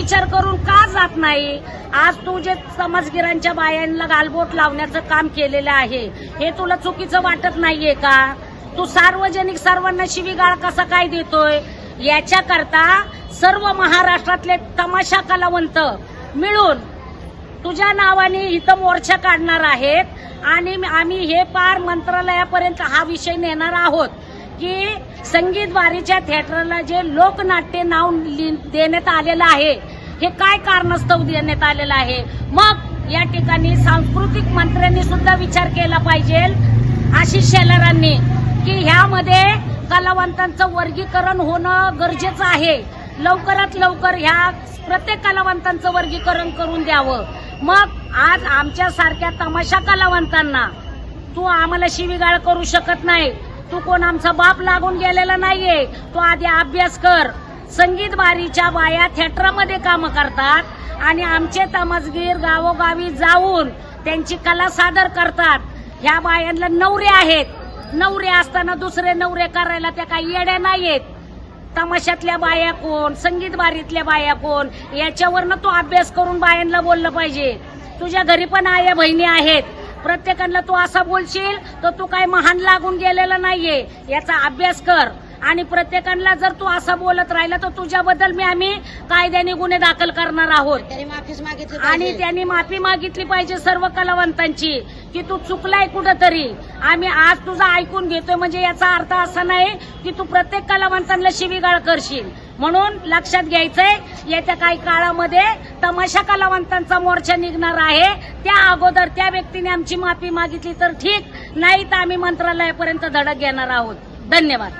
विचार करून का जात नाही? आज तू जे समाजगिरांच्या बायांना गालबोट लावण्याचं काम केलेलं आहे हे तुला चुकीचं वाटत नाहीये का? तू सार्वजनिक सर्वांना शिवीगाळ कसा काय देतोय? याच्याकरता सर्व महाराष्ट्रातले तमाशा कलावंत मिळून तुझ्या नावाने इथं मोर्चा काढणार आहेत आणि आम्ही हे पार मंत्रालयापर्यंत हा विषय नेणार आहोत की संगीत वारीच्या थिएटरला जे लोकनाट्य नाव देण्यात आलेलं आहे हे काय कारणास्तव देण्यात आलेलं आहे? मग या ठिकाणी सांस्कृतिक मंत्र्यांनी सुद्धा विचार केला पाहिजे, आशिष शेलारांनी, की ह्यामध्ये कलावंतांचं वर्गीकरण होणं गरजेचं आहे. लवकरात लवकर ह्या प्रत्येक कलावंतांचं वर्गीकरण करून द्यावं. मग आज आमच्यासारख्या तमाशा कलावंतांना तू आम्हाला शिवीगाळ करू शकत नाही. तू कोण आमचा बाप लागून गेलेला नाहीये. तू आधी अभ्यास कर. संगीत वारीच्या बाया थिएटरमध्ये काम करतात आणि आमचे तमासगीर गावोगावी जाऊन त्यांची कला सादर करतात. ह्या बायांना नवरे आहेत. नवरे असताना दुसरे नवरे करायला त्या काही येड्या नाहीयेत. तमाशातल्या बाया कोण, संगीत वारीतल्या बाया कोण, याच्यावरनं तू अभ्यास करून बायांना बोललं पाहिजे. तुझ्या घरी पण आया बहिणी आहेत. प्रत्येकाला तू असा बोलशील तर तू काय महान लागून गेलेला नाहीये. याचा अभ्यास कर आणि प्रत्येकाला जर तू असं बोलत राहिला तर तुझ्याबद्दल आम्ही कायद्याने गुन्हे दाखल करणार आहोत. आणि त्यांनी माफी मागितली पाहिजे सर्व कलावंतांची की तू चुकलाय कुठंतरी. आम्ही आज तुझं ऐकून घेतोय म्हणजे याचा अर्थ असा नाही की तू प्रत्येक कलावंतांना शिवीगाळ करशील. म्हणून लक्षात घ्यायचंय, येत्या काही काळामध्ये तमाशा कलावंतांचा मोर्चा निघणार आहे. त्या अगोदर त्या व्यक्तीने आमची माफी मागितली तर ठीक, नाही तर आम्ही मंत्रालयापर्यंत धडक घेणार आहोत. धन्यवाद.